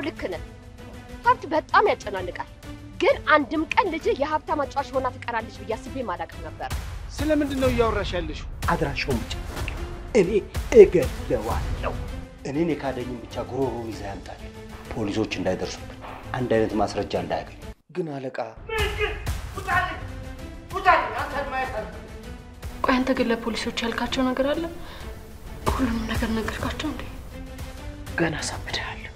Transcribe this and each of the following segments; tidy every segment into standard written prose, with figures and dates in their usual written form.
ልክ ነህ ሀብት በጣም ያጨናንቃል ግን አንድም ቀን ልጅ የሀብታ ማጫወቻ ሆና ትቀራለች ብያስቤ ማላቀም ነበር ስለምንድን ነው እያወራሽ ያለሽው አድራሻውን ብቻ እኔ እገለዋለሁ እኔን የካደኝን ብቻ ጉሮሮን ይዛ ያምጣል ፖሊሶች እንዳይደርሱብን አንድ አይነት ማስረጃ እንዳያገኝ ግን አለቃ ቁጣል አንተ ማየት ቆይ አንተ ግን ለፖሊሶች ያልካቸው ነገር አለ ሁሉንም ነገር ነገርካቸው እንዴ ገና ሳብደሃለሁ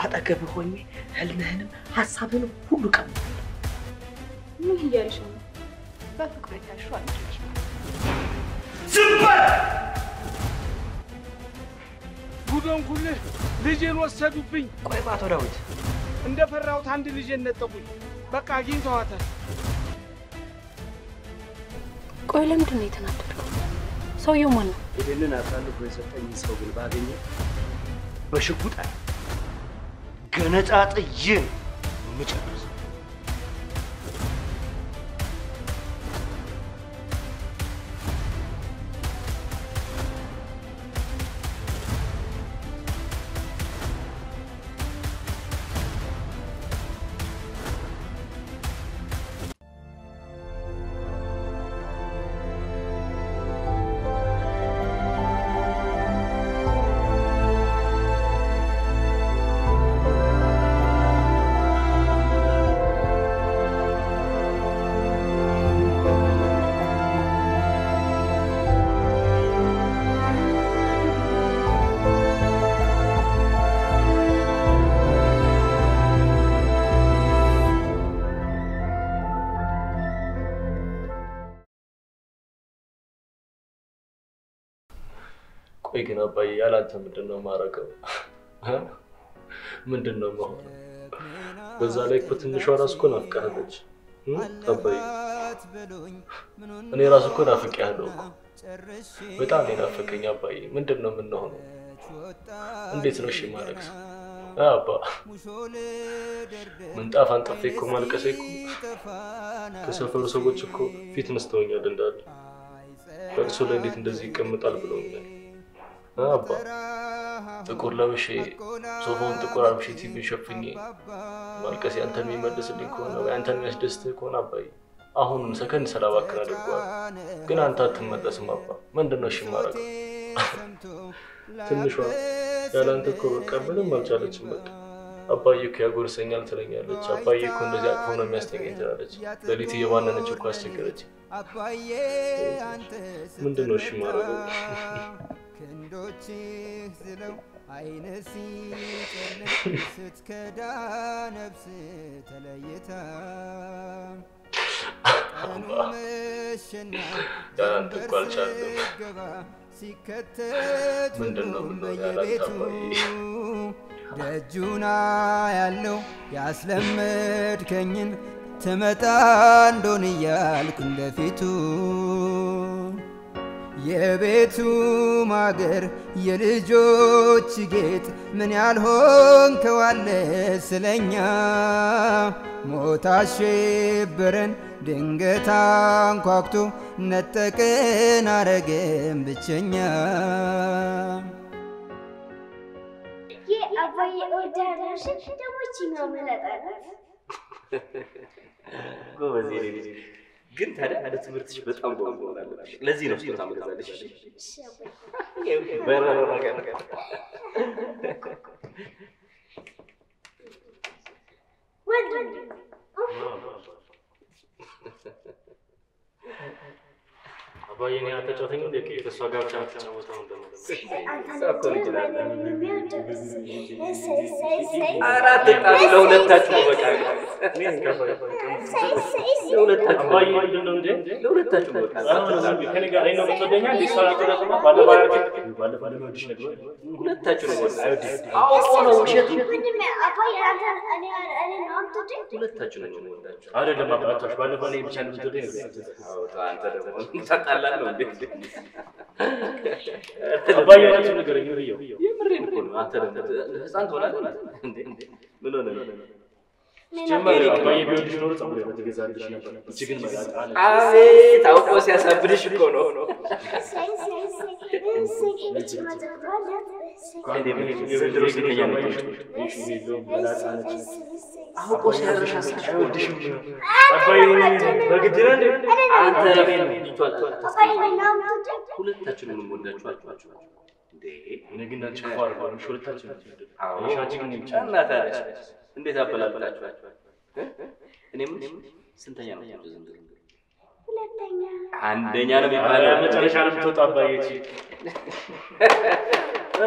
አጠገብ ሆኜ ህልምህንም ሐሳብህንም ሁሉ ቀምቻለሁ ምን እያልሽ ነው በፍቅር የታሽው አንቺ ዝምበል ጉዶን ኩል ልጄን ወሰዱብኝ ቆይ ባቶ ዳዊት እንደፈራሁት አንድ ልጄን ነጠቁኝ በቃ አግኝተዋታል ቆይ ለምንድን ነው የተናደድከው ሰውየው ማን ነው ይሄንን አሳልፎ የሰጠኝ ሰው ግን ባገኘ በሽጉጥ ገነጣጥዬን ምጨርስ ቆይ ግን አባዬ ያላንተ ምንድነው ማረከው ምንድነው መሆን በዛ ላይ እኮ ትንሿ ራስ እኮ ናፍቃለች አባዬ እኔ ራስ እኮ ናፍቄያለሁ በጣም ናፍቀኝ አባዬ ምንድነው ምን ነው እንዴት ነው እሺ ማረክስ አባ ምንጣፍ አንጠፌ እኮ ማልቀሴ እኮ ከሰፈሩ ሰዎች እኮ ፊት ነስተውኛል እንዳለ በእርሱ ላይ እንዴት እንደዚህ ይቀመጣል ብለውኛል አባ ጥቁር ለብሼ ሶፋውን ጥቁር አልብሼ ቲቪ ሸፍኜ ማልቀስ ያንተን የሚመልስልኝ ከሆነ ወይ አንተን የሚያስደስትህ ከሆነ አባዬ አሁን ሰከንድ ሰላባክን አድርጓል ግን አንተ አትመለስም አባ ምንድነው እሺ ማረከው ትንሿ ያላንተ እኮ በቃ ምንም አልቻለችም በቃ አባዬ እኮ ያጎርሰኛል ትለኛለች አባዬ እኮ እንደዚህ አቅፎ ነው የሚያስተኛኝ ትላለች ለሊት እየባነነች እኮ አስቸገረች አባዬ አንተ ምንድነው እሺ ማረከው ክንዶችህ ዝለው አይነሲ ጨርነሽ ስትከዳ ነፍስ ተለይታ ቀኑ መሸና ገባ ሲከተት ምንድነው በየቤቱ ደጁና ያለው ያስለመድከኝን ትመጣ እንደሆነ እያልኩ እንደፊቱ የቤቱ ማገር የልጆች ጌጥ ምን ያልሆንከው አለ ስለኛ ሞታሽብረን ድንገት አንኳኩቶ ነጠቅን አረገን ብቸኛ የአባዬ ኦርደርሽ ደሞች የሚያመለጣለት ጎበዝ ልጅ ግን ታዲያ አለ ትምህርትሽ በጣም ጎበዝ ሆናለሽ ለዚህ ነው ስጦታ መገዛልሽ እሺ በረረጋ ወንድ አባዬ ነው ያተጫወተኝ እንደ ከሷ ጋር ብቻ ተጫወተው እንደማለት አራት ጣሉ ለሁለታችሁ በቃ ለሁለታችሁ አባዬ ምንድነው እንዴ ለሁለታችሁ በቃ ከኔ ጋር ነው ተደኛ ዲሳራ ተደማ ባለባለ ወዲሽ ነገር ሁለታችሁ ነው አይወድስ አዎ ነው ውሸት አባዬ እኔ ነው አምጥቼ ሁለታችሁ ነው ወዳችሁ አይደለም አባታሽ ባለባለ ብቻ ነው ተደኛ አዎ አንተ ደግሞ ተጣላለ እንዴ አባዬ ነው ነገር ይሪው የምሬን እኮ ነው አንተ ህፃን ትሆናለህ እንዴ ምን ሆነ ጀመረ አባዬ ቢወድሽ ኖሮ ጸጉር ያበተገዛልሽ ነበር እቺ ግን መላጣ አለ አቤት አውቆ ሲያሳብድሽ እኮ ነው የብድሮ ሲገኛ ነው እሺ ቢሎ መላጣ አለ አውቆ ሲያሳብድሽ አይወድሽ አባዬ በግድ ነው እንዴ አንተ ረፈን ይቷል ሁለታችንም ወዳችኋችሁ እንዴ እኔ ግን አንቺ ፋር ነው ሁለታችን አዎ ሻቺ ግን ብቻ እናታለች እንዴት አበላልጣችኋችሁ እኔም ስንተኛ ነው ዘንድሮ ሁለተኛ አንደኛ ነው የሚባለው መጨረሻ ነው የምትወጣው አባዬ እቺ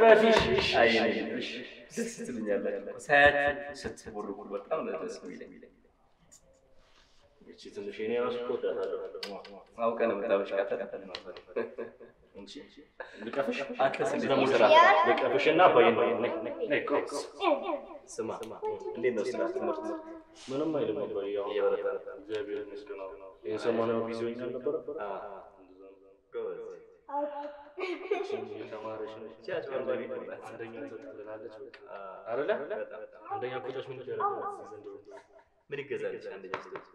ረፊሽ አይሽ ደስ ትልኛለህ ሳያችሁ ስትቦርቁ በጣም ነው ደስ የሚለኝ እቺ ትንሽ እኔ ራሱ ቆዳታለሁ አውቀን መጣበሽቃታ እንጂ ልቀፍሽ አከስ ደግሞ ስራ ልቀፍሽና አባዬ ነይ ስማ እንዴት ነው ስራ ትምህርት ምንም አይልም አባዬ ያው ያበረታ እግዚአብሔር ይመስገን ነው የሰማነው ቢዚ ሆኛል ነበር ተማሪሽ ነው ቻቻ አንደኛ ተጥላለች አይደለ አንደኛ ቁጥር ምን ይደረጋል ዘንድሮ ምን ይገዛልሽ አንደኛ ስትወጪ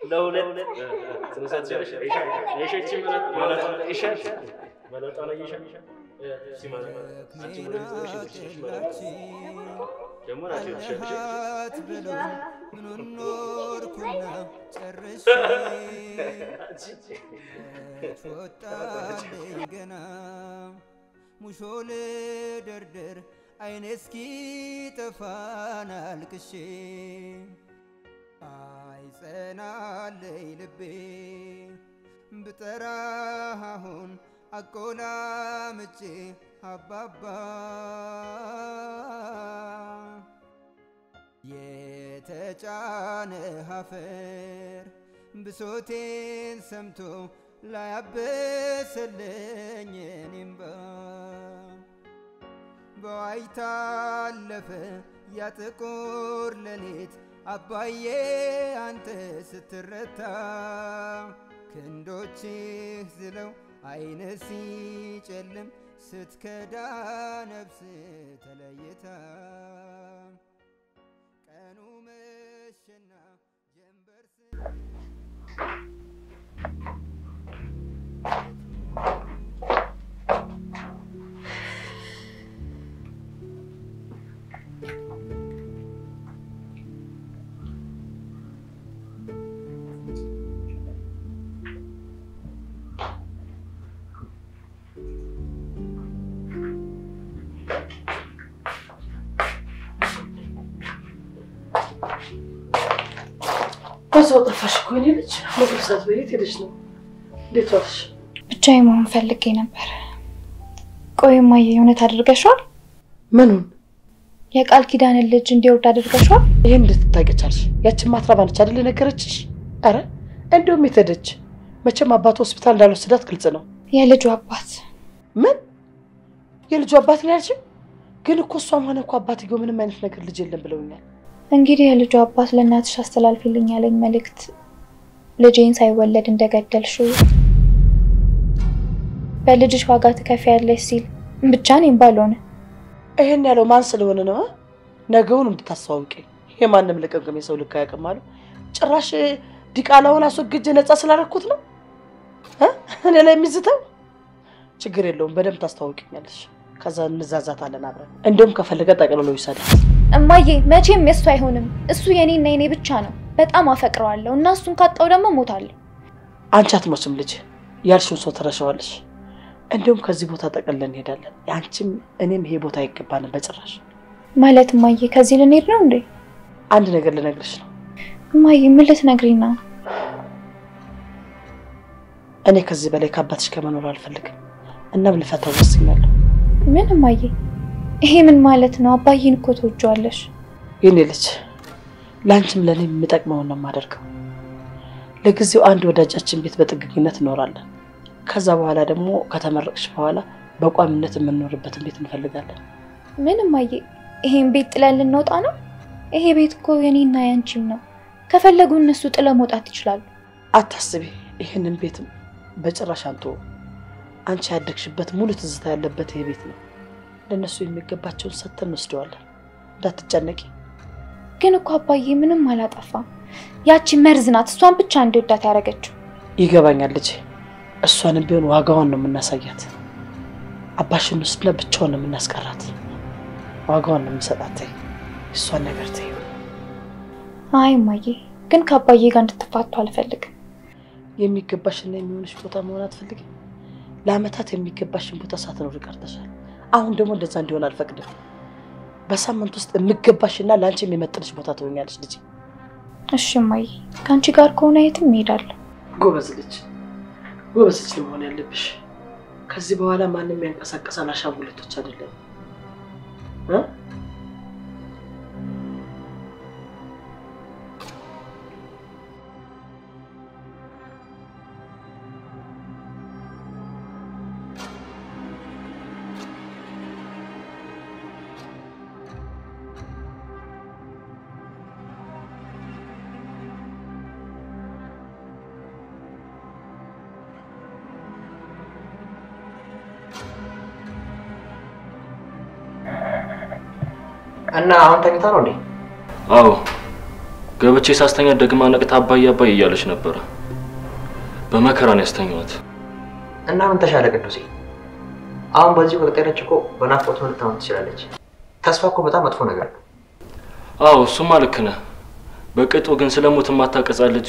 ለሁለት ስለሳቸሽ እሺ መለጣ ላይ ሲማር አንቺ ወደ እሺ ደግሞ ናቸው ብሎ ምን ኖርኩና ጨርሼ ወጣለኝ ገና ሙሾ ልደርድር አይኔ እስኪ ጠፋን አልቅሼ አይጸናለኝ ልቤ ብጠራህ አሁን አቆላምጬ አባባ የተጫነ አፈር ብሶቴን ሰምቶ ላያብስልኝ እኔምባ በዋይታ አለፈ ያ ጥቁር ሌሊት አባዬ አንተ ስትረታ ክንዶችህ ዝለው አይነ ሲጨልም ስትከዳ ነፍስ ተለይታ ቀኑ መሸና ጀንበር በዛው ጠፋሽ እኮ የኔ ልጅ ምግብ ሳትበይ የት ሄደሽ ነው? እንዴት ዋልሽ? ብቻዬን መሆን ፈልጌ ነበር። ቆይ እማዬ እውነት አድርገሽዋል? ምኑን? የቃል ኪዳንን ልጅ እንዲወርድ አድርገሽዋል? ይሄን እንድትታቂ ቻልሽ? ያችን ማትረባ ነች አይደል ነገረችሽ? አረ እንደውም የት ሄደች? መቼም አባቱ ሆስፒታል እንዳልወሰዳት ግልጽ ነው። የልጁ አባት። ምን? የልጁ አባት ነው ያልሽው? ግን እኮ እሷም ሆነ እኮ አባትየው ምንም አይነት ነገር ልጅ የለም ብለውኛል። እንግዲህ የልጁ አባት ለእናትሽ አስተላልፊልኝ ያለኝ መልእክት ልጄን ሳይወለድ እንደገደልሽው በልጅሽ ዋጋ ትከፍያለሽ ሲል ብቻ እኔም ባልሆነ። ይሄን ያለው ማን ስለሆነ ነው? ነገውን እንድታስተዋውቂኝ። የማንም ልቅምቅም የሰው ልክ አያውቅም። ጭራሽ ዲቃላውን አስወግጄ ነፃ ስላደረኩት ነው እኔ ላይ የሚዝተው። ችግር የለውም በደንብ ታስተዋውቂኛለሽ። ከዛ እንዛዛታለን አብረን። እንደውም ከፈለገ ጠቅልሎ ይሰዳል። እማዬ መቼም የሱ አይሆንም። እሱ የኔና የኔ ብቻ ነው። በጣም አፈቅረዋለሁ እና እሱን ካጣው ደግሞ ሞታለሁ። አንቺ አትሞችም ልጅ። ያልሽውን ሰው ተረሻዋለሽ። እንደውም ከዚህ ቦታ ጠቅልለን እንሄዳለን። አንቺም እኔም ይሄ ቦታ አይገባንም በጭራሽ። ማለት እማዬ ከዚህ ልንሄድ ነው እንዴ? አንድ ነገር ልነግርሽ ነው። እማዬ ምን ልትነግሪኝ ነው? እኔ ከዚህ በላይ ከአባትሽ ከመኖር አልፈልግም እና ልፈታው ወስኛለሁ። ምን እማዬ? ይሄ ምን ማለት ነው? አባዬን እኮ ትወጂዋለሽ። የኔ ልጅ ላንቺም ለኔም የሚጠቅመውን ነው የማደርገው። ለጊዜው አንድ ወዳጃችን ቤት በጥገኝነት እንኖራለን። ከዛ በኋላ ደግሞ ከተመረቅሽ በኋላ በቋሚነት የምንኖርበት ቤት እንፈልጋለን። ምን እማዬ? ይሄን ቤት ጥለን ልንወጣ ነው? ይሄ ቤት እኮ የኔና ያንቺም ነው። ከፈለጉ እነሱ ጥለው መውጣት ይችላሉ። አታስቢ፣ ይሄንን ቤትም በጭራሽ አንተ አንቺ ያደግሽበት ሙሉ ትዝታ ያለበት ይሄ ቤት ነው። ለነሱ የሚገባቸውን ሰጥተን እንወስደዋለን። እንዳትጨነቂ። ግን እኮ አባዬ ምንም አላጠፋም። ያቺ መርዝ ናት እሷን ብቻ እንዲወዳት ያደረገችው። ይገባኛል ልጄ። እሷንም ቢሆን ዋጋዋን ነው የምናሳያት። አባሽን ውስጥና ብቻውን ነው የምናስቀራት። ዋጋዋን ነው የምንሰጣት። እሷን ነገር ተይ። አይ እማዬ፣ ግን ከአባዬ ጋር እንድትፋቱ አልፈልግም። የሚገባሽና የሚሆንሽ ቦታ መሆን አትፈልጊም? ለአመታት የሚገባሽን ቦታ ሳትኖሪ ቀርተሻል። አሁን ደግሞ እንደዛ እንዲሆን አልፈቅድም። በሳምንት ውስጥ የሚገባሽና ለአንቺ የሚመጥንሽ ቦታ ትሆኛለሽ ልጄ። እሺ እማዬ፣ ከአንቺ ጋር ከሆነ የትም እሄዳለሁ። ጎበዝ ልጅ ነው መሆን ያለብሽ። ከዚህ በኋላ ማንም ያንቀሳቀሳል አሻንጉሊቶች አይደለም። እና አሁን ተኝታ ነው እንዴ? አዎ ገብቼ ሳስተኛ ደግማ ነቅታ አባዬ እያለች ነበር። በመከራን ያስተኛዋት። እና ምን ተሻለ ቅዱሴ? አሁን በዚህ ከቀጠለች እኮ በናፍቆት ልትሆን ትችላለች። ተስፋ እኮ በጣም መጥፎ ነገር ነው። አዎ እሱማ ልክ ነህ። በቅጡ ግን ስለሞት ማታቀጻ ልጅ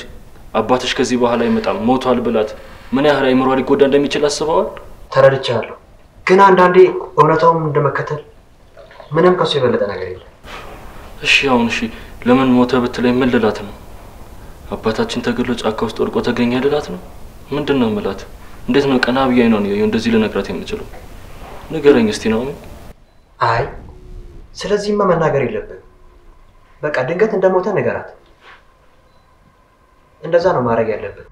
አባትሽ ከዚህ በኋላ አይመጣም ሞቷል ብላት ምን ያህል አይምሯ ሊጎዳ እንደሚችል አስበዋል? ተረድቻለሁ። ግን አንዳንዴ እውነታውን እንደመከተል ምንም ከሱ የበለጠ ነገር የለም። እሺ አሁን እሺ ለምን ሞተ ብትለኝ ምን ልላት ነው? አባታችን ተገሎ ጫካ ውስጥ ወድቆ ተገኘ ልላት ነው? ምንድነው ምላት? እንዴት ነው ቀና ብዬ ነው እንደዚህ ልነግራት የምችለው? ንገረኝ እስቲ ነው። አይ ስለዚህማ መናገር የለብንም። በቃ ድንገት እንደሞተ ንገራት። እንደዛ ነው ማድረግ ያለብን።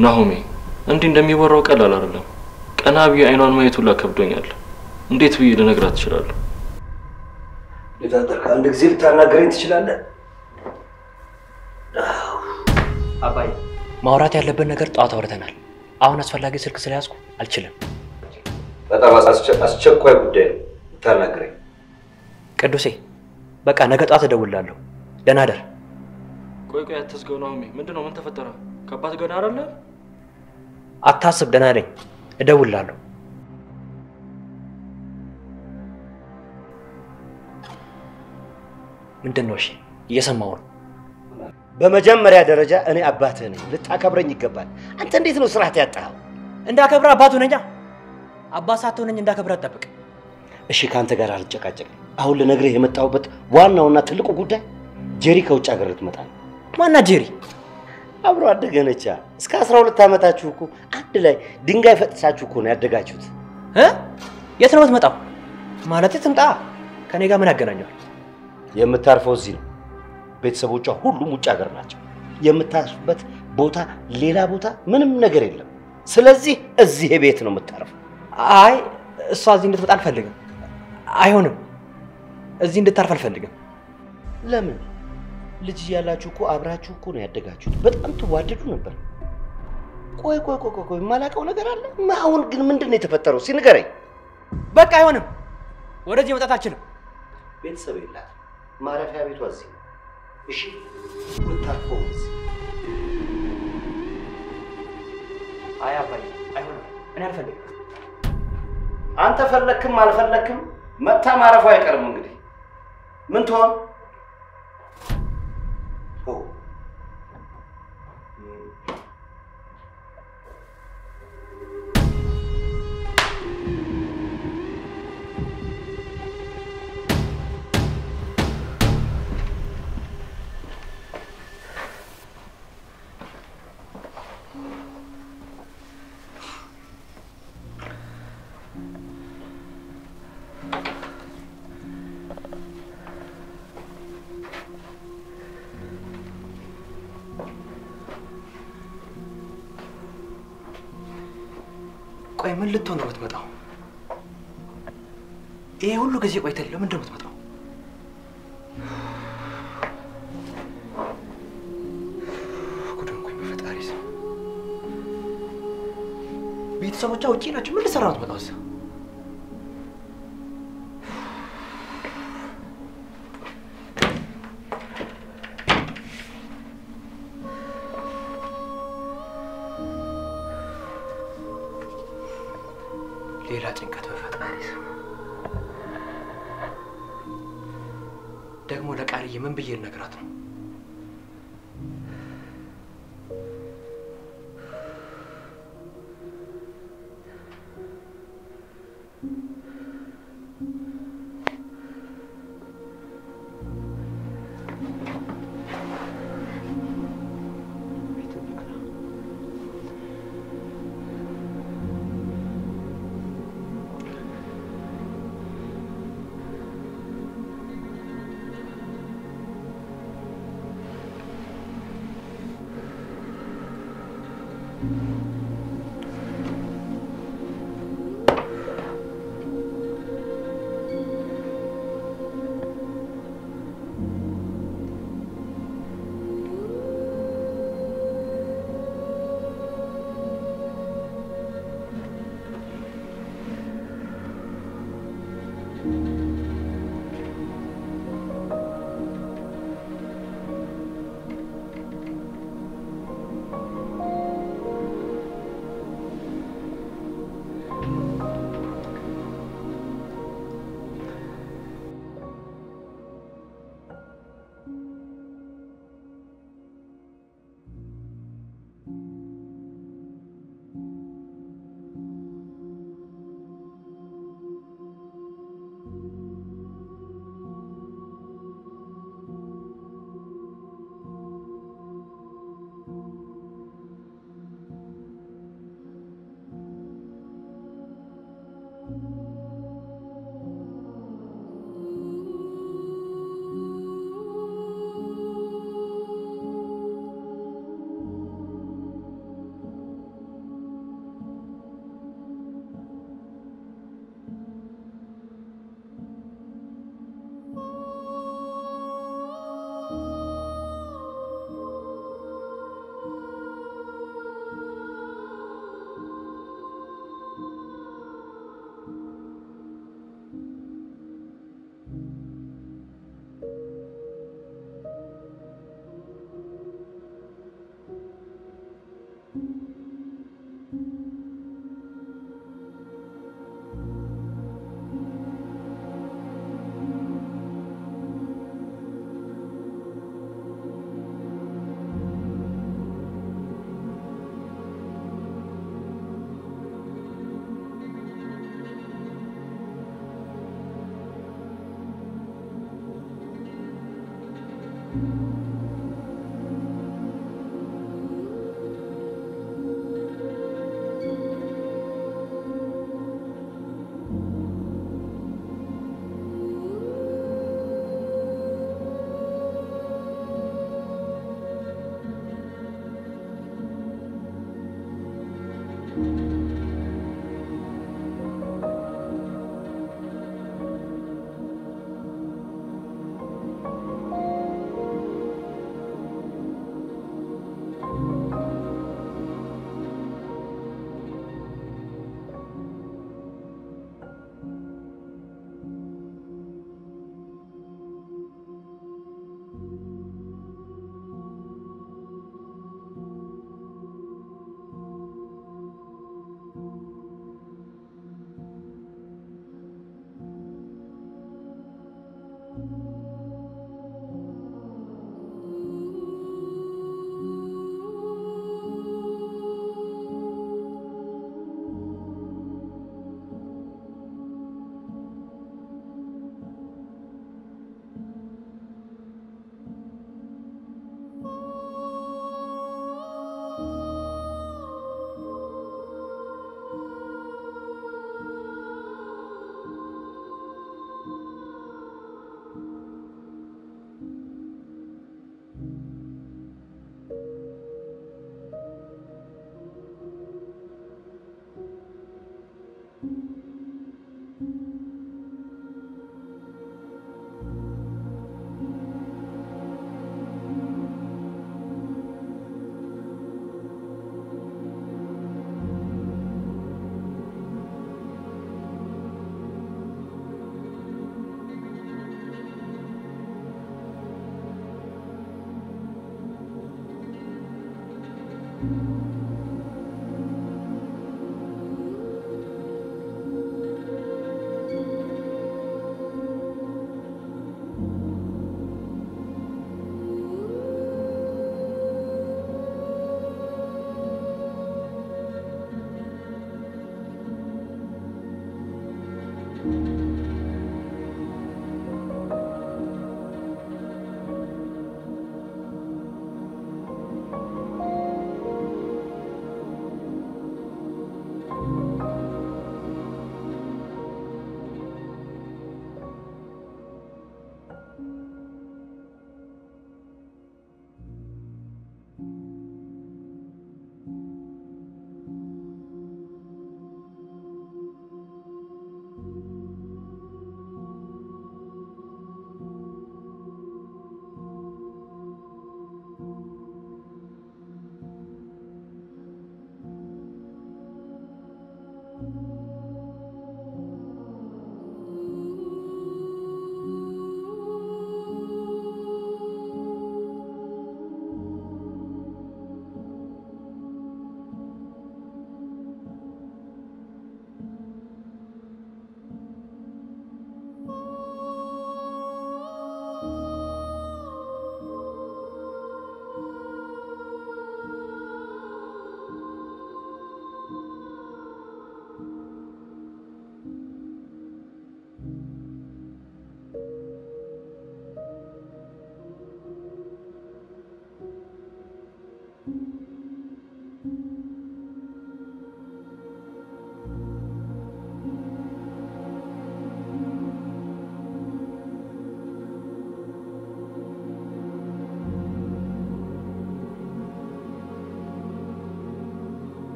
ናሆሜ እንዴ እንደሚወራው ቀላል አይደለም። ቀና ብዬ አይኗን ማየት ሁላ ከብዶኛል። እንዴት ብዬ ልነግራት እችላለሁ? ለታጠቅ አንድ ጊዜ ልታናገረኝ ትችላለህ? አባይ ማውራት ያለብን ነገር ጧት አውርተናል። አሁን አስፈላጊ ስልክ ስለያዝኩ አልችልም። በጣም አስቸኳይ ጉዳይ ነው ልታናገረኝ። ቅዱሴ በቃ ነገ ጧት እደውልልሃለሁ። ደህና ደር። ቆይ አትዝጋው ናሆሜ። ምንድነው? ምን ተፈጠረ? ከአባት ጋር አይደለ? አታስብ፣ ደህና ነኝ። እደውልልሃለሁ። ምንድነው? እሺ እየሰማሁ ነው። በመጀመሪያ ደረጃ እኔ አባትህ ነኝ፣ ልታከብረኝ ይገባል። አንተ እንዴት ነው ስርዓት ያጣኸው? እንዳከብር አባቱ ነኛ። አባት ሳትሆነኝ እንዳከብር አትጠብቅ። እሺ ካንተ ጋር አልጨቃጨቅም። አሁን ልነግርህ የመጣሁበት ዋናውና ትልቁ ጉዳይ ጄሪ ከውጭ ሀገር ልትመጣ ነው። ማናት ጄሪ? አብሮ አደገነቻ። እስከ 12 ዓመታችሁ እኮ አንድ ላይ ድንጋይ ፈጥሳችሁ እኮ ነው ያደጋችሁት። የት ነው የምትመጣው? ማለት ትምጣ። ከኔ ጋር ምን ያገናኛል? የምታርፈው እዚህ ነው። ቤተሰቦቿ ሁሉም ውጭ ሀገር ናቸው። የምታርፍበት ቦታ ሌላ ቦታ ምንም ነገር የለም። ስለዚህ እዚህ ቤት ነው የምታርፈው። አይ እሷ እዚህ እንድትመጣ አልፈልግም። አይሆንም። እዚህ እንድታርፍ አልፈልግም። ለምን? ልጅ ያላችሁ እኮ አብራችሁ እኮ ነው ያደጋችሁት። በጣም ትዋደዱ ነበር። ቆይ የማላውቀው ነገር አለ። አሁን ግን ምንድን ነው የተፈጠረው? ሲንገረኝ። በቃ አይሆንም። ወደዚህ መጣት አልችልም። ቤተሰብ የላት። ማረፊያ ቤቷ እዚህ ነው። እሺ የምታርፈው እዚህ። አይ አባዬ አይሆንም። እኔ አልፈልግም። አንተ ፈለክም አልፈለክም መታ ማረፉ አይቀርም። እንግዲህ ምን ትሆን? ቆይ ምን ልትሆን ነው የምትመጣው? ይሄ ሁሉ ጊዜ ቆይተህ ለምን ነው የምትመጣው? ጉድ እንኳን በፈጣሪ ስም ቤተሰቦቿ ውጪ ናቸው። ምን ልትሰራ ነው የምትመጣው እዛ? ሌላ ጭንቀት በፈጣሪ ስም ደግሞ ለቃልዬ ምን ብዬ ልነግራት ነው?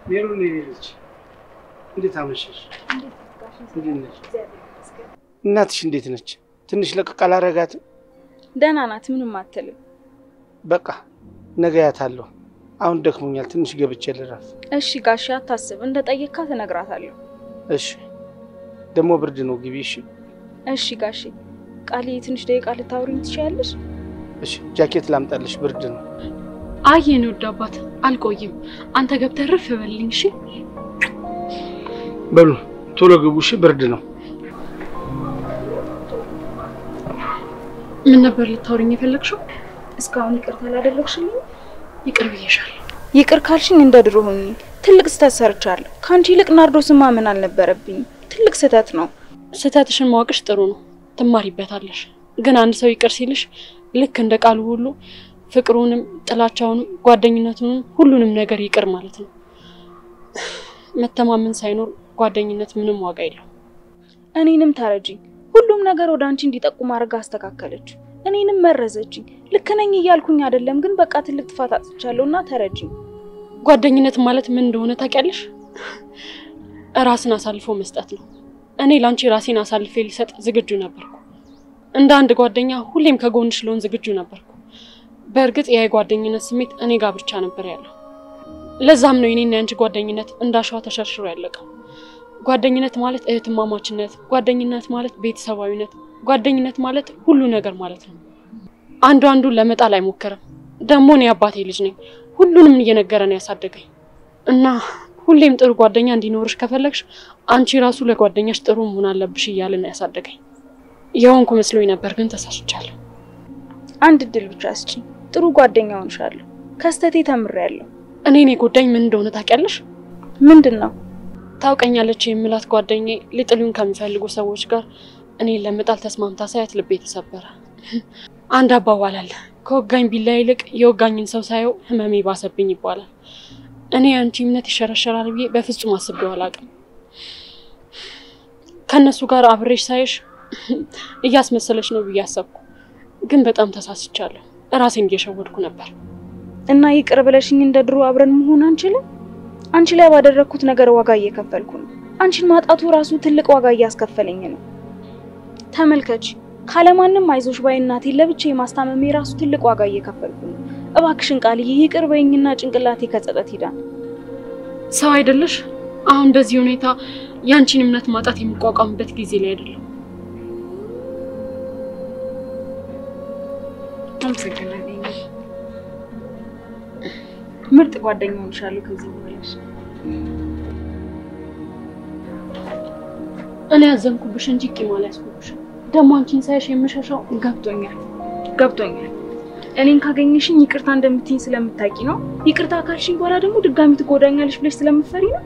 ሜሮን ልጅ እንዴት አመሸሽ? እንዴት ነሽ? እናትሽ እንዴት ነች? ትንሽ ለቀቅ አላረጋትም? ደህና ናት፣ ምንም አትልም። በቃ ነገ ያታለሁ። አሁን ደክሞኛል፣ ትንሽ ገብቼ ልረፍ። እሺ ጋሼ አታስብ፣ እንደጠየቅካት እነግራታለሁ። እሺ ደግሞ ብርድ ነው፣ ግቢ። እሺ እሺ ጋሼ። ቃሌ ትንሽ ደቂቃ ልታወሪኝ ትችያለሽ? እሺ ጃኬት ላምጣልሽ፣ ብርድ ነው። አይ የኔ ውድ አባት አልቆይም፣ አንተ ገብተህ ረፍ በልኝ። እሺ በሉ ቶሎ ግቡ። እሺ ብርድ ነው። ምን ነበር ልታወሪኝ የፈለግሽው? እስካሁን ይቅርታ አላደረግሽልኝ? ይቅር ብዬሻለሁ። ይቅር ካልሽኝ እንደ ድሮ ሆኜ ትልቅ ስህተት ሰርቻለሁ። ካንቺ ይልቅ ናርዶስን ማመን አልነበረብኝ። ትልቅ ስህተት ነው። ስህተትሽን ማወቅሽ ጥሩ ነው፣ ትማሪበታለሽ። ግን አንድ ሰው ይቅር ሲልሽ ልክ እንደ ቃሉ ሁሉ ፍቅሩንም ጥላቻውንም ጓደኝነቱንም ሁሉንም ነገር ይቅር ማለት ነው። መተማመን ሳይኖር ጓደኝነት ምንም ዋጋ የለው። እኔንም ታረጂኝ። ሁሉም ነገር ወደ አንቺ እንዲጠቁም አድርጋ አስተካከለች። እኔንም መረዘችኝ። ልክ ነኝ እያልኩኝ አይደለም፣ ግን በቃ ትልቅ ጥፋት አጥፍቻለሁና ተረጅኝ። ጓደኝነት ማለት ምን እንደሆነ ታውቂያለሽ? ራስን አሳልፎ መስጠት ነው። እኔ ላንቺ ራሴን አሳልፌ ሊሰጥ ዝግጁ ነበርኩ። እንደ አንድ ጓደኛ ሁሌም ከጎንሽ ልሆን ዝግጁ ነበርኩ። በእርግጥ ያ የጓደኝነት ስሜት እኔ ጋር ብቻ ነበር ያለው። ለዛም ነው የኔና ያንቺ ጓደኝነት እንዳሻዋ ተሸርሽሮ ያለቀው። ጓደኝነት ማለት እህትማማችነት፣ ጓደኝነት ማለት ቤተሰባዊነት፣ ጓደኝነት ማለት ሁሉ ነገር ማለት ነው። አንዱን ለመጣል አይሞክርም። ደግሞ እኔ አባቴ ልጅ ነኝ። ሁሉንም እየነገረን ያሳደገኝ እና ሁሌም ጥሩ ጓደኛ እንዲኖርሽ ከፈለግሽ አንቺ ራሱ ለጓደኛሽ ጥሩ መሆን አለብሽ እያለን ያሳደገኝ። የሆንኩ መስሎኝ ነበር፣ ግን ተሳስቻለሁ። አንድ እድል ብቻ ስጪኝ። ጥሩ ጓደኛ ሆንሻለሁ። ከስተቴ ተምሬያለሁ። እኔን የጎዳኝ ምን እንደሆነ ታውቂያለሽ? ምንድነው? ታውቀኛለች የምላት ጓደኛዬ ሊጥሉን ከሚፈልጉ ሰዎች ጋር እኔን ለመጣል ተስማምታ ሳያት ልቤ ተሰበረ። አንድ አባባል አለ፣ ከወጋኝ ቢላ ይልቅ የወጋኝን ሰው ሳየው ህመሜ ባሰብኝ ይባላል። እኔ አንቺ እምነት ይሸረሸራል ብዬ በፍጹም አስቤው አላውቅም። ከነሱ ጋር አብሬሽ ሳይሽ እያስመሰለች ነው ብዬ አሰብኩ፣ ግን በጣም ተሳስቻለሁ። ራሴን እየሸወድኩ ነበር። እና ይቅር ብለሽኝ እንደ ድሮ አብረን መሆን አንችልም? አንቺ ላይ ባደረኩት ነገር ዋጋ እየከፈልኩ ነው። አንቺን ማጣቱ ራሱ ትልቅ ዋጋ እያስከፈለኝ ነው። ተመልከች፣ ካለማንም አይዞሽ ባይ እናቴን ለብቻዬ ማስታመሜ ራሱ ትልቅ ዋጋ እየከፈልኩ ነው። እባክሽን ቃልዬ ይቅር በይኝና ጭንቅላቴ ከጸጸት ይዳን። ሰው አይደለሽ? አሁን በዚህ ሁኔታ ያንቺን እምነት ማጣት የሚቋቋምበት ጊዜ ላይ አይደለም። ምርጥ ጓደኛ ሆንሻለሁ ከዚህ በኋላሽ። እኔ ያዘንኩብሽ እንጂ ቂም አልያዝኩብሽ። ደግሞ አንቺን ሳይሽ የምሸሻው ገብቶኛል። እኔን ካገኘሽኝ ይቅርታ እንደምትይኝ ስለምታውቂ ነው። ይቅርታ ካልሽኝ በኋላ ደግሞ ድጋሚ ትጎዳኛለሽ ብለሽ ስለምትፈሪ ነው።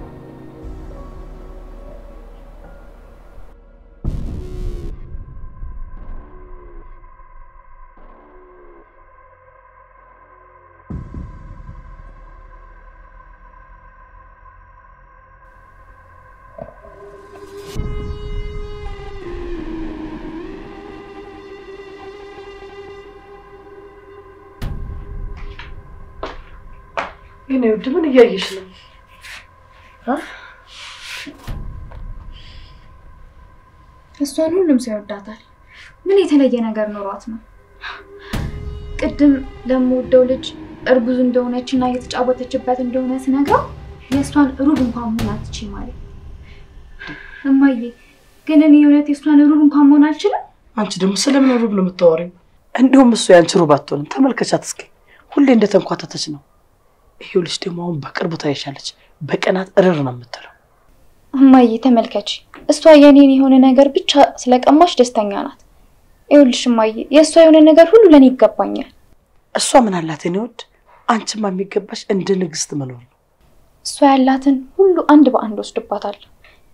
እኔ ውድ ምን እያየሽ ነው? እሷን ሁሉም ሰው ይወዳታል። ምን የተለየ ነገር ኖሯት ነው? ቅድም ለምወደው ልጅ እርጉዝ እንደሆነችና እየተጫወተችበት እንደሆነ ስነግረው የእሷን ሩብ እንኳን መሆን አትችይም ማለት። እማዬ ግን እኔ የእውነት የእሷን ሩብ እንኳን መሆን አልችልም? አንቺ ደግሞ ስለምን ሩብ ነው የምታወሪው? እንደውም እሱ ያንቺ ሩብ አትሆንም። ተመልከቻት እስኪ፣ ሁሌ እንደተንኳተተች ነው። ይኸውልሽ ደግሞ አሁን በቅርቡ ታይሻለች። በቀናት እርር ነው የምትለው። እማዬ ተመልከች፣ እሷ የኔን የሆነ ነገር ብቻ ስለቀማሽ ደስተኛ ናት። ይኸውልሽ እማዬ የእሷ የሆነ ነገር ሁሉ ለኔ ይገባኛል። እሷ ምን አላት የኔ ውድ? አንቺማ የሚገባሽ እንደ ንግስት መኖር ነው። እሷ ያላትን ሁሉ አንድ በአንድ ወስድባታለሁ።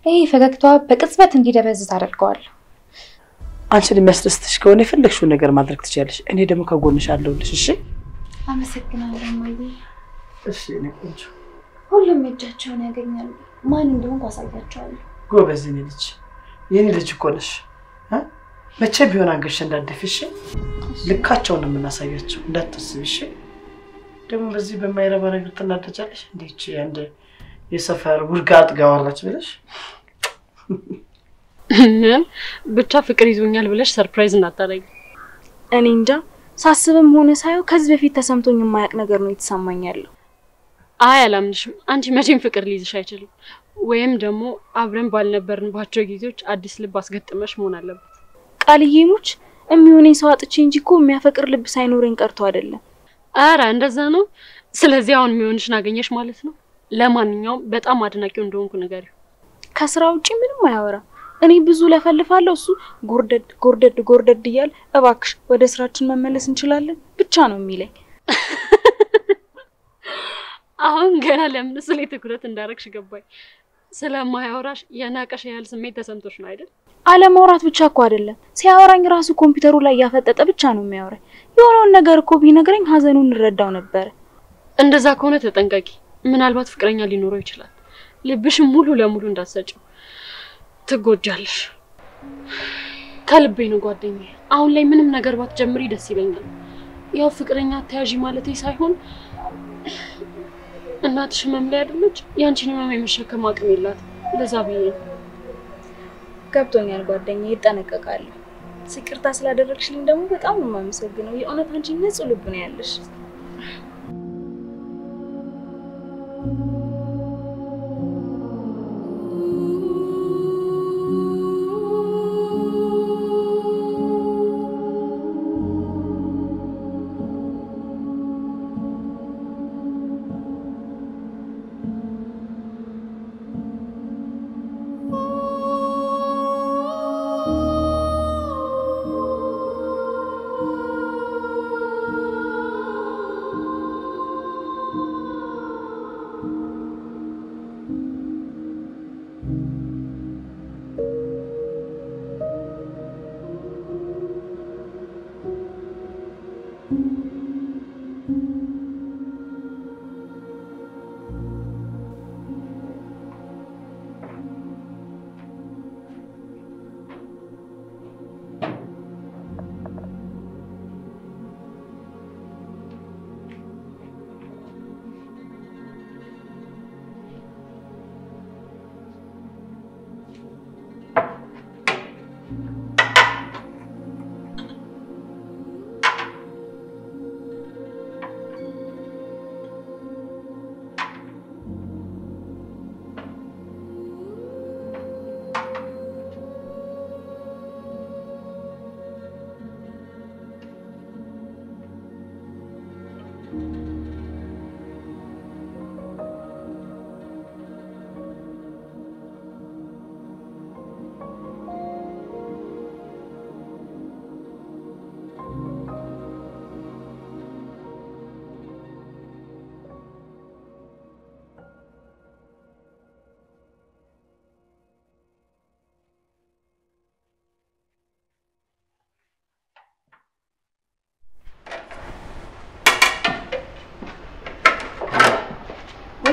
ይሄ ፈገግታዋ በቅጽበት እንዲደበዝዝ አደርገዋለሁ። አንቺን የሚያስደስትሽ ከሆነ የፈለግሽውን ነገር ማድረግ ትችያለሽ። እኔ ደግሞ ከጎንሽ አለሁልሽ። እሺ? አመሰግናለሁ እማዬ። እሺ እኔ ቆንጆ። ሁሉም እጃቸውን ያገኛሉ። ማን እንደሆነ አሳያቸዋለሁ። ጎበዝ የኔ ልጅ እኮ ነሽ። መቼ ቢሆን አንገሽ እንዳትደፊሽ። ልካቸውን ነው የምናሳያቸው፣ እንዳትስቢ። እሺ? ደግሞ በዚህ በማይረባ ነገር ትናደጃለሽ። እንዴት አንድ የሰፈር ውርጋጥ ጋዋራች ብለሽ ብቻ ፍቅር ይዞኛል ብለሽ ሰርፕራይዝ እንዳታረጊ። እኔ እንጃ ሳስብም ሆነ ሳይው ከዚህ በፊት ተሰምቶኝ የማያውቅ ነገር ነው የተሰማኝ ያለው። አይ አላምንሽም። አንቺ መቼም ፍቅር ሊይዝሽ አይችልም። ወይም ደግሞ አብረን ባልነበርንባቸው ጊዜዎች አዲስ ልብ አስገጥመሽ መሆን አለበት። ቃልዬ ሙች የሚሆነኝ ሰው አጥቼ እንጂ እኮ የሚያፈቅር ልብ ሳይኖረኝ ቀርቶ አይደለም። አረ እንደዛ ነው። ስለዚህ አሁን የሚሆንሽን አገኘሽ ማለት ነው። ለማንኛውም በጣም አድናቂው እንደሆንኩ ንገሪው። ከስራ ውጪ ምንም አያወራም። እኔ ብዙ ለፈልፋለሁ፣ እሱ ጎርደድ እያለ እባክሽ ወደ ስራችን መመለስ እንችላለን ብቻ ነው የሚለኝ። አሁን ገና ለምን ስለ ትኩረት እንዳረግሽ ገባኝ። ስለማያወራሽ የናቀሽ ያህል ስሜት ተሰምቶሽ ነው አይደል? አለማውራት ብቻ እኮ አይደለም፣ ሲያወራኝ ራሱ ኮምፒውተሩ ላይ ያፈጠጠ ብቻ ነው የሚያወራኝ። የሆነውን ነገር እኮ ቢነግረኝ ሀዘኑን እንረዳው ነበር። እንደዛ ከሆነ ተጠንቀቂ። ምናልባት ፍቅረኛ ሊኖረው ይችላል። ልብሽም ሙሉ ለሙሉ እንዳትሰጪው፣ ትጎጃለሽ። ከልቤ ነው ጓደኛዬ። አሁን ላይ ምንም ነገር ባትጀምሪ ደስ ይለኛል። ያው ፍቅረኛ ተያዢ ማለቴ ሳይሆን እናትሽ ህመም ላይ አይደለች? ያንቺን ህመም የመሸከም አቅም የላት። ለዛ ብዬ ገብቶኛል ጓደኛዬ፣ ይጠነቀቃል። ይቅርታ ስላደረግሽልኝ ደግሞ በጣም ነው የማመሰግነው። የእውነት አንቺ ንጹህ ልብ ነው ያለሽ።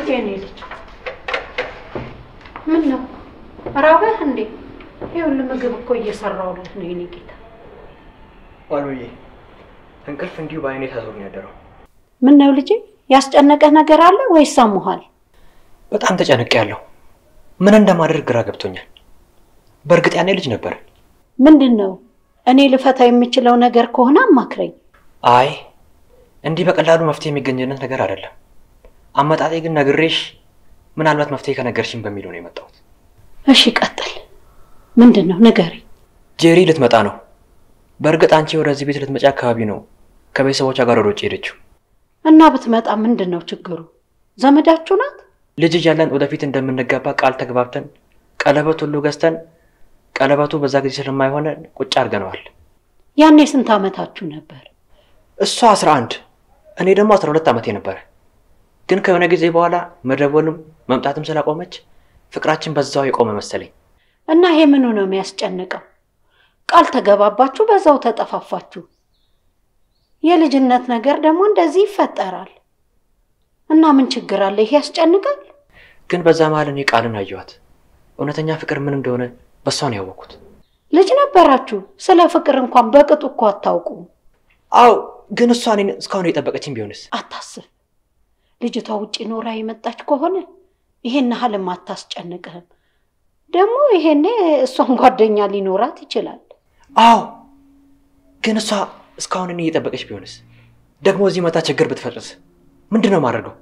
የኔ ልጅ ምን ነው ራበህ እንዴ? ይኸውልህ ምግብ እኮ እየሰራሁልህ ነው የኔ ጌታ። ዋሉዬ እንቅልፍ እንዲሁ በአይኔ ታዞር ነው ያደረው። ምን ነው ልጄ ያስጨነቀህ ነገር አለ ወይስ አሞሃል? በጣም ተጨንቄያለሁ። ምን እንደማደርግ ግራ ገብቶኛል። በእርግጥ ያኔ ልጅ ነበር። ምንድነው? እኔ ልፈታ የምችለው ነገር ከሆነ አማክረኝ። አይ እንዲህ በቀላሉ መፍትሄ የሚገኝለት ነገር አይደለም። አመጣጤ ግን ነግሬሽ ምናልባት መፍትሄ ከነገርሽኝ በሚለው ነው የመጣሁት። እሺ ቀጥል። ምንድነው ንገረኝ። ጄሪ ልትመጣ ነው። በእርግጥ አንቺ ወደዚህ ቤት ልትመጪ አካባቢ ነው ከቤተሰቦቿ ጋር ወደ ውጭ ሄደችው። እና ብትመጣ ምንድነው ችግሩ? ዘመዳችሁ ናት? ልጅ እያለን ወደፊት እንደምንጋባ ቃል ተግባብተን ቀለበት ሁሉ ገዝተን ቀለበቱ በዛ ጊዜ ስለማይሆን ቁጭ አድርገነዋል። ያኔ ስንት ዓመታችሁ ነበር? እሷ 11 እኔ ደግሞ 12 ዓመቴ ነበር። ግን ከሆነ ጊዜ በኋላ መደወልም መምጣትም ስላቆመች ፍቅራችን በዛው የቆመ መሰለኝ። እና ይሄ ምኑ ነው የሚያስጨንቀው? ቃል ተገባባችሁ በዛው ተጠፋፋችሁ። የልጅነት ነገር ደግሞ እንደዚህ ይፈጠራል። እና ምን ችግር አለ? ይሄ ያስጨንቃል? ግን በዛ መሃል እኔ ቃልን አየኋት። እውነተኛ ፍቅር ምን እንደሆነ በሷ ነው ያወቅኩት። ልጅ ነበራችሁ፣ ስለ ፍቅር እንኳን በቅጡ እኮ አታውቁ። አው ግን እሷ እኔን እስካሁን የጠበቀችኝ ቢሆንስ? አታስብ። ልጅቷ ውጪ ኖራ የመጣች ከሆነ ይሄን ያህልም አታስጨንቅህም። ደግሞ ይሄኔ እሷን ጓደኛ ሊኖራት ይችላል። አው ግን እሷ እስካሁን እኔ እየጠበቀች ቢሆንስ? ደግሞ እዚህ መታ ችግር ብትፈጥርስ? ምንድነው ማድረገው?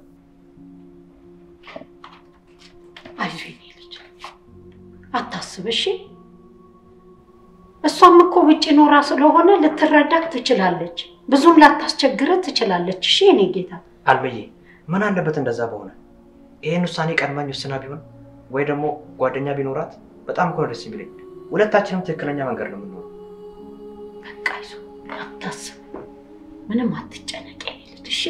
አይዞህ የኔ ልጅ አታስብ እሺ። እሷም እኮ ውጪ ኖራ ስለሆነ ልትረዳክ ትችላለች። ብዙም ላታስቸግረህ ትችላለች። እሺ የኔ ጌታ። አልበዬ ምን አለበት እንደዛ በሆነ? ይሄን ውሳኔ ቀድማኝ ወስና ቢሆን ወይ ደግሞ ጓደኛ ቢኖራት በጣም እኮ ደስ የሚለኝ። ሁለታችንም ትክክለኛ መንገድ ነው የምንኖረው። በቃ አይዞህ አታስብ፣ ምንም አትጨነቅ የኔ ልጅ እሺ።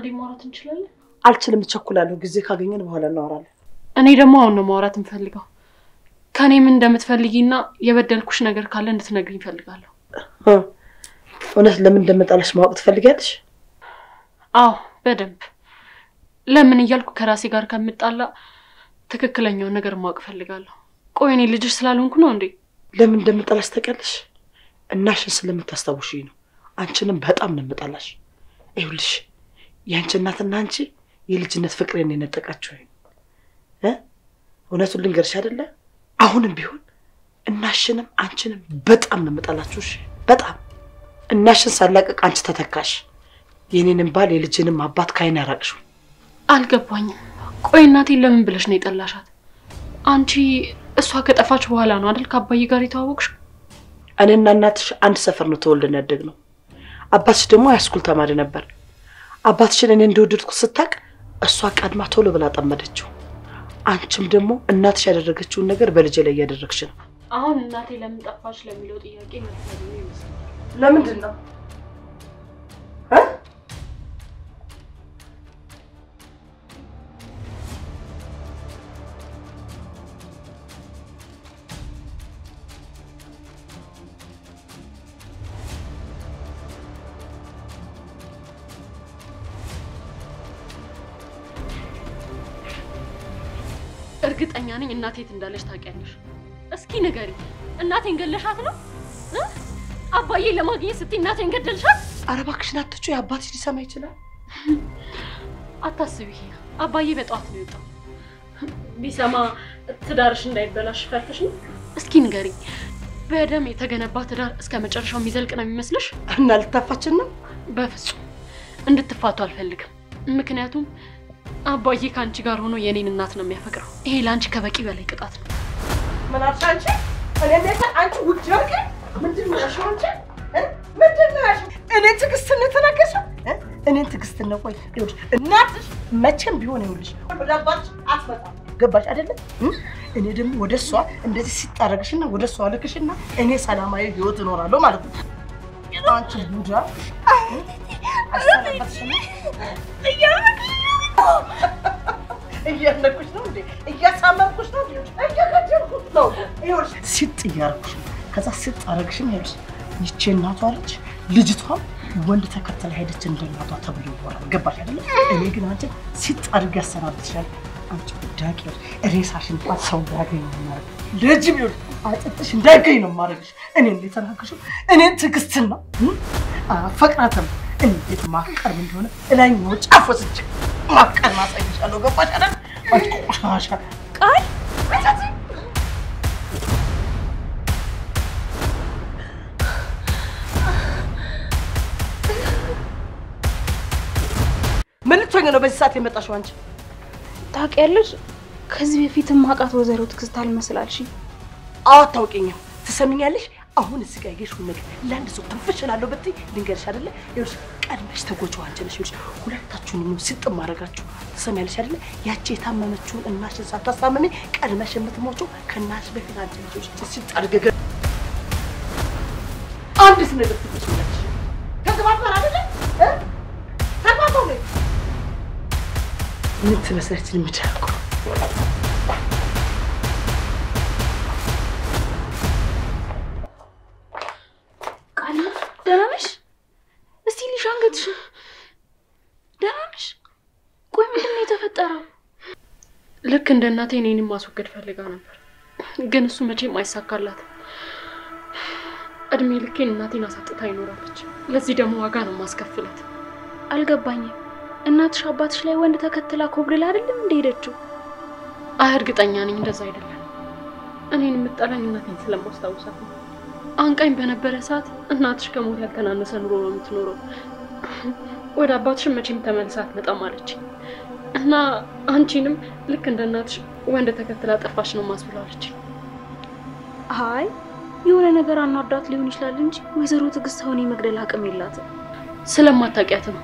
አንዴ ማውራት እንችላለን? አልችልም፣ እቸኩላለሁ። ጊዜ ካገኘን በኋላ እናወራለን። እኔ ደግሞ አሁን ነው ማውራት እንፈልገው። ከኔ ምን እንደምትፈልጊና የበደልኩሽ ነገር ካለ እንድትነግሪኝ እፈልጋለሁ። እውነት ለምን እንደምጣላሽ ማወቅ ትፈልጊያለሽ? አዎ በደንብ። ለምን እያልኩ ከራሴ ጋር ከምጣላ ትክክለኛውን ነገር ማወቅ እፈልጋለሁ። ቆይ እኔ ልጅሽ ስላልሆንኩ ነው እንዴ? ለምን እንደምጣላሽ ታውቂያለሽ? እናሽን ስለምታስታውሽኝ ነው። አንቺንም በጣም ነው የምጣላሽ። ይኸውልሽ ያንቺ እናትና አንቺ የልጅነት ፍቅሬን የነጠቃችሁ እውነቱን ልንገርሽ አይደለ? አሁንም ቢሆን እናሽንም አንቺንም በጣም ነው የምጣላችሁ። በጣም እናሽን ሳላቀቅ አንቺ ተተካሽ። የኔንም ባል የልጅንም አባት ካይን ያራቅሽው። አልገባኝም። ቆይ እናቴን ለምን ብለሽ ነው የጠላሻት? አንቺ እሷ ከጠፋች በኋላ ነው አይደል ከአባዬ ጋር የተዋወቅሽው? እኔና እናትሽ አንድ ሰፈር ነው ተወልደን ያደግነው። አባትሽ ደግሞ ሃይስኩል ተማሪ ነበር። አባትሽን እኔ እንደወደድኩ ስታቅ እሷ ቀድማ ቶሎ ብላ ጠመደችው። አንቺም ደግሞ እናትሽ ያደረገችውን ነገር በልጄ ላይ ያደረግሽ ነው። አሁን እናቴ ለምን ጠፋች ለሚለው ጥያቄ መልስ ነው ይመስላል። ለምንድን ነው? እርግጠኛ ነኝ እናቴ የት እንዳለች ታውቂያለሽ። እስኪ ንገሪ፣ እናቴን ገለሻት ነው? አባዬ ለማግኘት ስትይ እናቴን ገደልሻት? ኧረ እባክሽን አትጩይ፣ አባትሽ ሊሰማ ይችላል። አታስቢ፣ አባዬ በጠዋት ነው የወጣው። ቢሰማ ትዳርሽ እንዳይበላሽ ፈርተሽ ነው? እስኪ ንገሪ፣ በደም የተገነባ ትዳር እስከ መጨረሻው የሚዘልቅ ነው የሚመስልሽ? እና ልታፋችን ነው? በፍጹም እንድትፋቱ አልፈልግም። ምክንያቱም አባዬ ካንቺ ጋር ሆኖ የኔን እናት ነው የሚያፈቅረው። ይሄ ላንቺ ከበቂ በላይ ቅጣት ነው። ምን አልሽ አንቺ? እኔ ነኝ አንቺ ውጭርክ? ምንድነው ያልሽው አንቺ? ምንድነው ያልሽው? እኔ ትዕግስት ነው ተናገርሽው? እኔ ትዕግስት ነው? ቆይ ይኸውልሽ እናትሽ መቼም ቢሆን ይኸውልሽ ወደ አባትሽ አትመጣም። ገባሽ አይደለ? እኔ ደግሞ ወደ እሷ እንደዚህ ሲጣረግሽና ወደ እሷ ልክሽና እኔ ሰላማዊ ህይወት እኖራለሁ ማለት ነው። አንቺ ቡዳ እያነኩሽ ነው እንዴ? እያሳመምኩሽ ነው እንዴ? እያከጀልኩሽ ነው። ይኸውልሽ ሲጥ እያደረኩሽ ነው። ከዛ ሲጥ አደረግሽኝ። ይኸውልሽ ይቺ እናቷ ልጅ ልጅቷም ወንድ ተከተለ ሄደች እንደ እናቷ ተብሎ ይወራል። ገባሽ አይደለ? እኔ ግን አንቺ ሲጥ አድርጌ ያሰናብትሻለሁ። አንቺ ዳቂ ሬሳሽን እንኳን ሰው እንዳያገኝ ነው ማለት ልጅም ይኸውልሽ አጥጥሽ እንዳይገኝ ነው ማረግሽ። እኔ እንዴት ተናገርሽው? እኔን ትዕግስትን ነው አፈቅራተም እንዴት ማፍቀር እንደሆነ እላኝ ነው ጫፍ ወስጄ ማፍቀር ማሳይሻለሁ። ገባሽ አይደል? አንቺ ቆሻሻ ቃል ምን ልትሆኚ ነው በዚህ ሰዓት የመጣሽው አንቺ? ታውቂያለሽ ከዚህ በፊት ማቃት ወዘሮ ትዕግስት አልመስላልሽኝ። አዎ አታውቂኝም። ትሰሚኛለሽ? አሁን እዚህ ጋር ያየሽው ነገር ለአንድ ሰው ትንፍሽላለሁ ብትይ ልንገርሽ አይደለ? ይኸውልሽ ቀድመሽ ተጎጂው አንቺ ነሽ። ይኸውልሽ ሁለታችሁንም ነው ሲጥ ማረጋችሁ። ትሰሚያለሽ አይደለ? ያቺ የታመመችውን እናትሽን ሳታሳምሚ ቀድመሽ የምትሞጪው ከእናትሽ በፊት አንቺ ነሽ። ሲጥ አድርገሽ አንዲት ነገር ትመስላለሽ። ተግባባን አይደለ? ተግባባን ነው። ምን ትመስላለች የምትያውቁ? ደህና ነሽ? እስቲ ልሽ አንገትሽ ደህና ነሽ? ቆይ ምንድን ነው የተፈጠረው? ልክ እንደ እናቴ እኔንም ማስወገድ ፈልጋ ነበር፣ ግን እሱ መቼም አይሳካላትም። እድሜ ልኬን እናቴን አሳጥታ ይኖራለች። ለዚህ ደግሞ ዋጋ ነው ማስከፍላት። አልገባኝም። እናትሽ አባትሽ ላይ ወንድ ተከትላ ኮብልላ አይደለም እንደሄደችው? አይ እርግጠኛ ነኝ እንደዛ አይደለም። እኔን የምጠላኝ እናቴን ስለማስታውሳት ነው። አንቃኝ በነበረ ሰዓት እናትሽ ከሞት ያልተናነሰ ኑሮ ነው የምትኖረው፣ ወደ አባትሽ መቼም ተመልሳ አትመጣም አለች እና አንቺንም ልክ እንደ እናትሽ ወንድ ተከትላ ጠፋሽ ነው ማስብላለች። አይ የሆነ ነገር አናዳት ሊሆን ይችላል እንጂ ወይዘሮ ትዕግስት ሆኔ መግደል አቅም የላትም። ስለማታውቂያት ነው።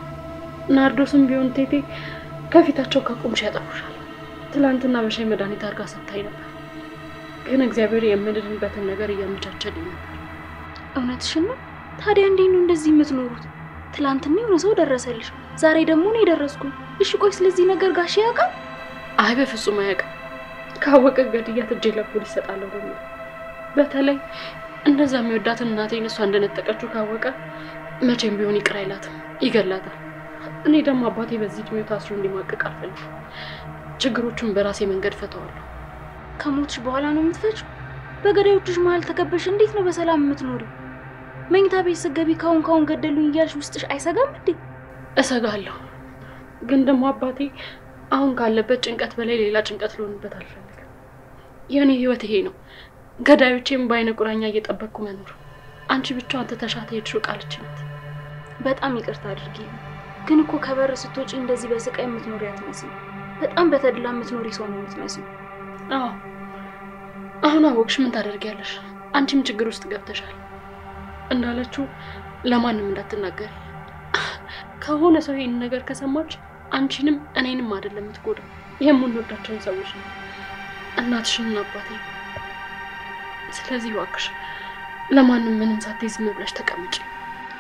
ናርዶስም ቢሆን ቴቴ ከፊታቸው ከቆምሽ ያጠፉሻል። ትላንትና በሻይ መድኃኒት አድርጋ ሰጥታኝ ነበር፣ ግን እግዚአብሔር የምንድንበትን ነገር እያመቻቸልኝ ነበር። እውነትሽን ነው? ታዲያ እንዴት ነው እንደዚህ የምትኖሩት? ትላንትና የሆነ ሰው ደረሰልሽ፣ ዛሬ ደግሞ እኔ ደረስኩኝ። እሺ ቆይ ስለዚህ ነገር ጋሼ ያውቃል? አይ በፍጹም አያውቅም። ካወቀ ገድያት እጄ ለፖሊስ እሰጣለሁ ነው። በተለይ እንደዛ የሚወዳትን እናቴን እሷ እንደነጠቀችው ካወቀ መቼም ቢሆን ይቅር አይላትም፣ ይገላታል። እኔ ደግሞ አባቴ በዚህ ዕድሜው ታስሮ እንዲማቀቅ አልፈልግም። ችግሮቹን በራሴ መንገድ ፈተዋለሁ። ከሞትሽ በኋላ ነው የምትፈጪው? በገዳዮችሽ መሀል ተከበሽ እንዴት ነው በሰላም የምትኖሪው? መኝታ ቤት ስትገቢ ካሁን ገደሉኝ እያልሽ ውስጥሽ አይሰጋም እንዴ? እሰጋለሁ፣ ግን ደግሞ አባቴ አሁን ካለበት ጭንቀት በላይ ሌላ ጭንቀት ሊሆንበት አልፈልግም። የኔ ህይወት ይሄ ነው። ገዳዮቼም በአይነ ቁራኛ እየጠበቅኩ መኖር። አንቺ ብቻ አንተ ተሻተ ሄድሽው ቃልች ናት። በጣም ይቅርታ አድርጊ። ግን እኮ ከበር ስትወጪ እንደዚህ በስቃይ የምትኖሪ አትመስል። በጣም በተድላ የምትኖሪ ሰው ነው የምትመስል። አዎ አሁን አወቅሽ፣ ምን ታደርጊያለሽ? አንቺም ችግር ውስጥ ገብተሻል። እንዳለችው ለማንም እንዳትናገሪ። ከሆነ ሰው ይሄን ነገር ከሰማች አንቺንም እኔንም አይደለም የምትጎዳው፣ የምንወዳቸውን ሰዎች ነው፣ እናትሽንና አባቴ። ስለዚህ እባክሽ ለማንም ምንም ሳትይ ዝም ብለሽ ተቀመጪ።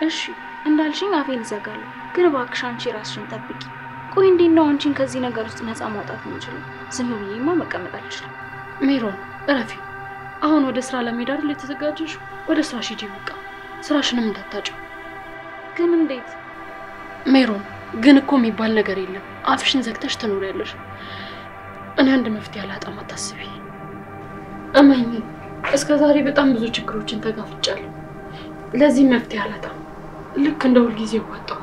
እሺ እንዳልሽኝ አፌን እዘጋለሁ፣ ግን እባክሽ አንቺ ራስሽን ጠብቂ። ቆይ እንዴት ነው አንቺን ከዚህ ነገር ውስጥ ነፃ ማውጣት የምንችለው? ዝም ብዬማ መቀመጥ አልችልም። ሜሮን እረፊ። አሁን ወደ ስራ ለመሄድ አይደል የተዘጋጀሽ? ወደ ስራሽ ሂጂ በቃ። ስራሽንም እንዳታጭው። ግን እንዴት? ሜሮን ግን እኮ የሚባል ነገር የለም። አፍሽን ዘግተሽ ትኖሪያለሽ። እኔ አንድ መፍትሄ አላጣም፣ አታስቢ። እመኚ፣ እስከዛሬ በጣም ብዙ ችግሮችን ተጋፍጫለሁ። ለዚህ መፍትሄ አላጣም። ልክ እንደ ሁልጊዜው ወጣሁ።